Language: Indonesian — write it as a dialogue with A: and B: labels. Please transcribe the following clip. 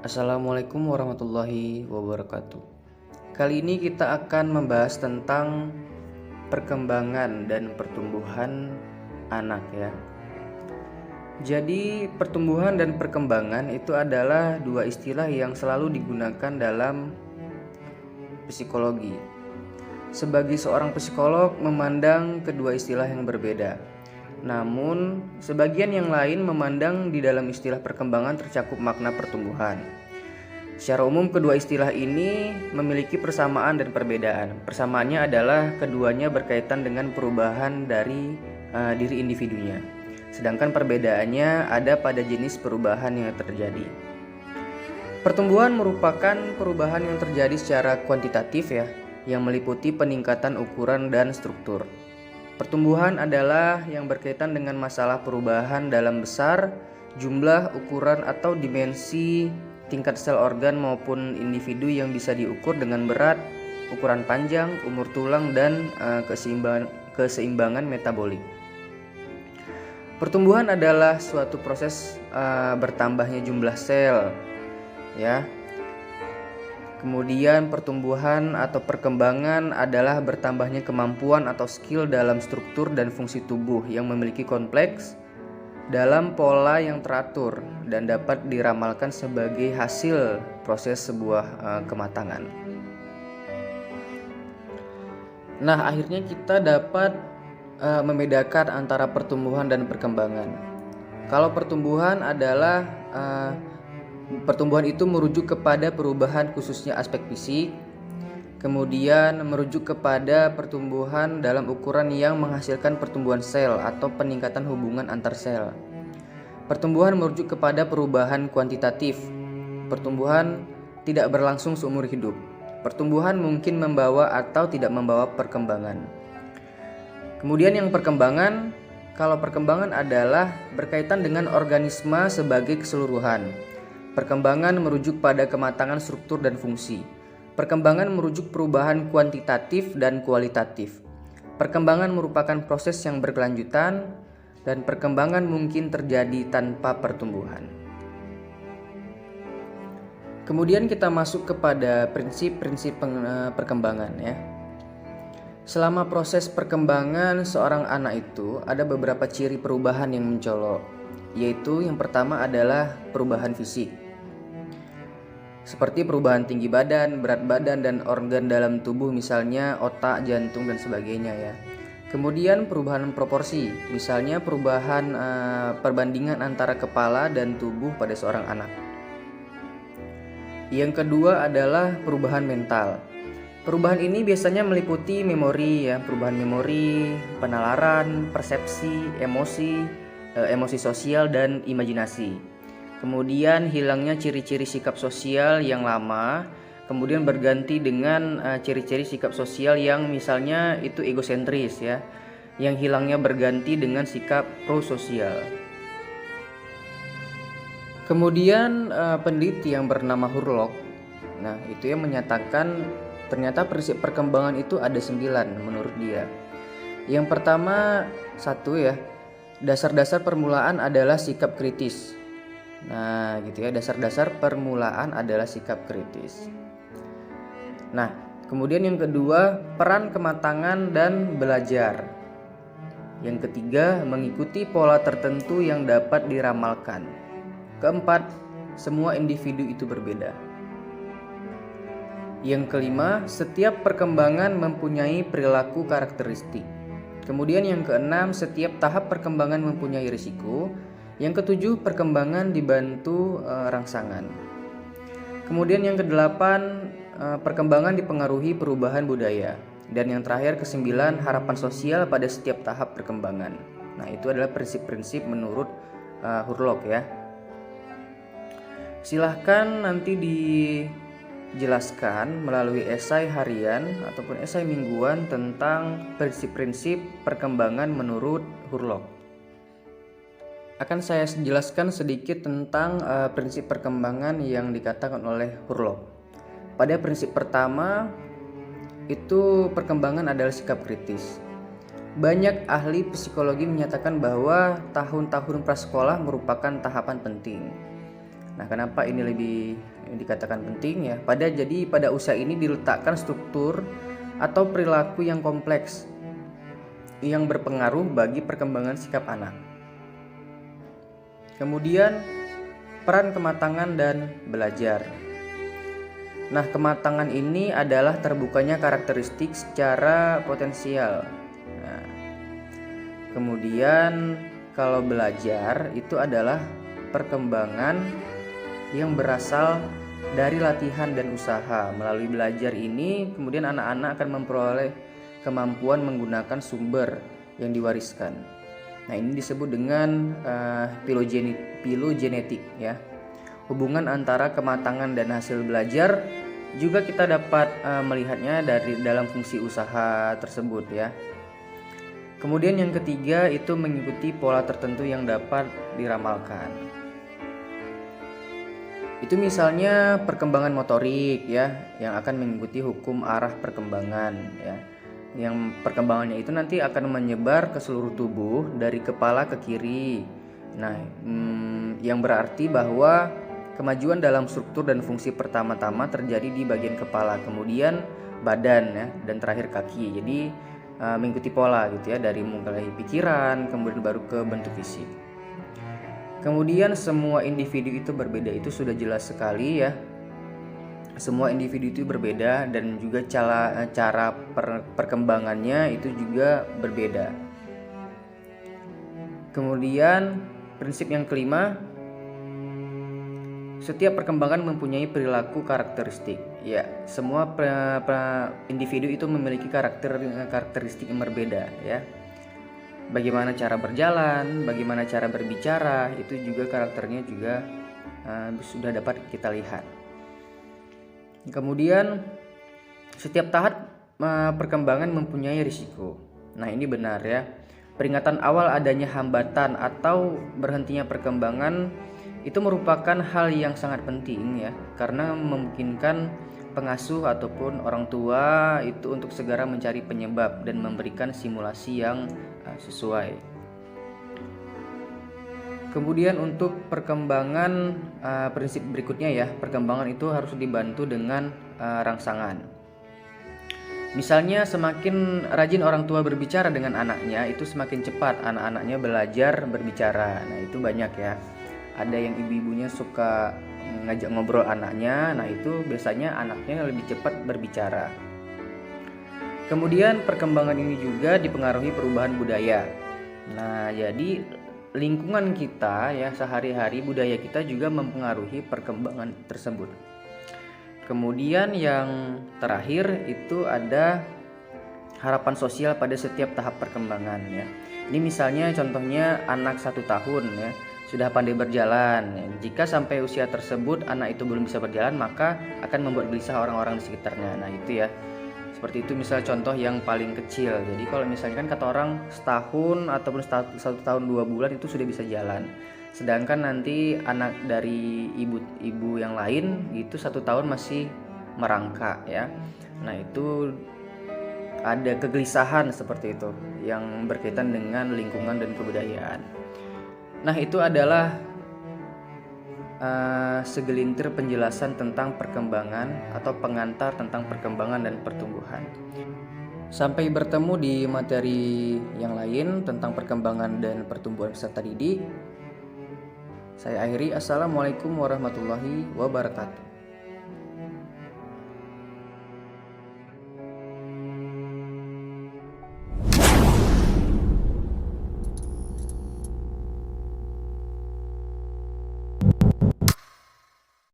A: Assalamualaikum warahmatullahi wabarakatuh. Kali ini kita akan membahas tentang perkembangan dan pertumbuhan anak ya. Jadi pertumbuhan dan perkembangan itu adalah dua istilah yang selalu digunakan dalam psikologi. Sebagai seorang psikolog memandang kedua istilah yang berbeda. Namun, sebagian yang lain memandang di dalam istilah perkembangan tercakup makna pertumbuhan. Secara umum kedua istilah ini memiliki persamaan dan perbedaan. Persamaannya adalah keduanya berkaitan dengan perubahan dari diri individunya. Sedangkan perbedaannya ada pada jenis perubahan yang terjadi. Pertumbuhan merupakan perubahan yang terjadi secara kuantitatif ya, yang meliputi peningkatan ukuran dan struktur. Pertumbuhan adalah yang berkaitan dengan masalah perubahan dalam besar, jumlah, ukuran, atau dimensi tingkat sel organ maupun individu yang bisa diukur dengan berat, ukuran panjang, umur tulang, dan keseimbangan metabolik. Pertumbuhan adalah suatu proses bertambahnya jumlah sel, ya. Kemudian pertumbuhan atau perkembangan adalah bertambahnya kemampuan atau skill dalam struktur dan fungsi tubuh yang memiliki kompleks dalam pola yang teratur dan dapat diramalkan sebagai hasil proses sebuah kematangan. Nah, akhirnya kita dapat membedakan antara pertumbuhan dan perkembangan. Kalau pertumbuhan adalah pertumbuhan itu merujuk kepada perubahan khususnya aspek fisik, kemudian merujuk kepada pertumbuhan dalam ukuran yang menghasilkan pertumbuhan sel atau peningkatan hubungan antar sel. Pertumbuhan merujuk kepada perubahan kuantitatif. Pertumbuhan tidak berlangsung seumur hidup. Pertumbuhan mungkin membawa atau tidak membawa perkembangan. Kemudian yang perkembangan, kalau perkembangan adalah berkaitan dengan organisme sebagai keseluruhan. Perkembangan merujuk pada kematangan struktur dan fungsi. Perkembangan merujuk perubahan kuantitatif dan kualitatif. Perkembangan merupakan proses yang berkelanjutan dan perkembangan mungkin terjadi tanpa pertumbuhan. Kemudian kita masuk kepada prinsip-prinsip perkembangan ya. Selama proses perkembangan seorang anak itu ada beberapa ciri perubahan yang mencolok, yaitu yang pertama adalah perubahan fisik. Seperti perubahan tinggi badan, berat badan, dan organ dalam tubuh misalnya otak, jantung, dan sebagainya ya. Kemudian perubahan proporsi, misalnya perubahan perbandingan antara kepala dan tubuh pada seorang anak. Yang kedua adalah perubahan mental. Perubahan ini biasanya meliputi memori ya, perubahan memori, penalaran, persepsi, emosi sosial, dan imajinasi. Kemudian hilangnya ciri-ciri sikap sosial yang lama, kemudian berganti dengan ciri-ciri sikap sosial yang misalnya itu egosentris ya, yang hilangnya berganti dengan sikap prososial. Kemudian peneliti yang bernama Hurlock, nah itu yang menyatakan ternyata prinsip perkembangan itu ada 9 menurut dia. Yang pertama, 1 ya, dasar-dasar permulaan adalah sikap kritis. Nah gitu ya, dasar-dasar permulaan adalah sikap kritis. Nah kemudian yang kedua, peran kematangan dan belajar. Yang ketiga, mengikuti pola tertentu yang dapat diramalkan. Keempat, semua individu itu berbeda. Yang kelima, setiap perkembangan mempunyai perilaku karakteristik. Kemudian yang keenam, setiap tahap perkembangan mempunyai risiko. Yang ketujuh, perkembangan dibantu rangsangan. Kemudian yang kedelapan, perkembangan dipengaruhi perubahan budaya. Dan yang terakhir, kesembilan, harapan sosial pada setiap tahap perkembangan. Nah itu adalah prinsip-prinsip menurut Hurlock ya. Silahkan nanti dijelaskan melalui esai harian ataupun esai mingguan tentang prinsip-prinsip perkembangan menurut Hurlock. Akan saya jelaskan sedikit tentang prinsip perkembangan yang dikatakan oleh Hurlock. Pada prinsip pertama itu perkembangan adalah sikap kritis. Banyak ahli psikologi menyatakan bahwa tahun-tahun prasekolah merupakan tahapan penting. Nah, kenapa ini lebih dikatakan penting ya? Pada usia ini diletakkan struktur atau perilaku yang kompleks yang berpengaruh bagi perkembangan sikap anak. Kemudian peran kematangan dan belajar. Nah, kematangan ini adalah terbukanya karakteristik secara potensial. Nah, kemudian kalau belajar itu adalah perkembangan yang berasal dari latihan dan usaha. Melalui belajar ini, kemudian anak-anak akan memperoleh kemampuan menggunakan sumber yang diwariskan. Nah, ini disebut dengan filogenetik ya. Hubungan antara kematangan dan hasil belajar juga kita dapat melihatnya dari dalam fungsi usaha tersebut ya. Kemudian yang ketiga itu mengikuti pola tertentu yang dapat diramalkan. Itu misalnya perkembangan motorik ya, yang akan mengikuti hukum arah perkembangan ya. Yang perkembangannya itu nanti akan menyebar ke seluruh tubuh dari kepala ke kiri. Nah, yang berarti bahwa kemajuan dalam struktur dan fungsi pertama-tama terjadi di bagian kepala, kemudian badan ya, dan terakhir kaki. Jadi mengikuti pola gitu ya, dari mulai pikiran kemudian baru ke bentuk fisik. Kemudian semua individu itu berbeda, itu sudah jelas sekali ya. Semua individu itu berbeda dan juga cara perkembangannya itu juga berbeda. Kemudian prinsip yang kelima, setiap perkembangan mempunyai perilaku karakteristik. Ya, semua individu itu memiliki karakteristik yang berbeda ya. Bagaimana cara berjalan, bagaimana cara berbicara, itu juga karakternya juga sudah dapat kita lihat. Kemudian setiap tahap perkembangan mempunyai risiko. Nah, ini benar ya. Peringatan awal adanya hambatan atau berhentinya perkembangan itu merupakan hal yang sangat penting ya, karena memungkinkan pengasuh ataupun orang tua itu untuk segera mencari penyebab dan memberikan simulasi yang sesuai. Kemudian untuk perkembangan prinsip berikutnya ya, perkembangan itu harus dibantu dengan rangsangan. Misalnya semakin rajin orang tua berbicara dengan anaknya, itu semakin cepat anak-anaknya belajar berbicara. Nah, itu banyak ya. Ada yang ibu-ibunya suka ngajak ngobrol anaknya, nah itu biasanya anaknya lebih cepat berbicara. Kemudian perkembangan ini juga dipengaruhi perubahan budaya. Nah, jadi lingkungan kita ya, sehari-hari budaya kita juga mempengaruhi perkembangan tersebut. Kemudian yang terakhir itu ada harapan sosial pada setiap tahap perkembangan ya. Ini misalnya contohnya anak 1 tahun ya, sudah pandai berjalan. Jika sampai usia tersebut anak itu belum bisa berjalan, maka akan membuat gelisah orang-orang di sekitarnya. Nah, itu ya. Seperti itu misal contoh yang paling kecil. Jadi kalau misalnya kan kata orang setahun ataupun 1 tahun 2 bulan itu sudah bisa jalan. Sedangkan nanti anak dari ibu yang lain itu 1 tahun masih merangkak ya. Nah, itu ada kegelisahan seperti itu yang berkaitan dengan lingkungan dan kebudayaan. Nah, itu adalah segelintir penjelasan tentang perkembangan atau pengantar tentang perkembangan dan pertumbuhan. Sampai bertemu di materi yang lain tentang perkembangan dan pertumbuhan peserta didik. Saya akhiri. Assalamualaikum warahmatullahi wabarakatuh.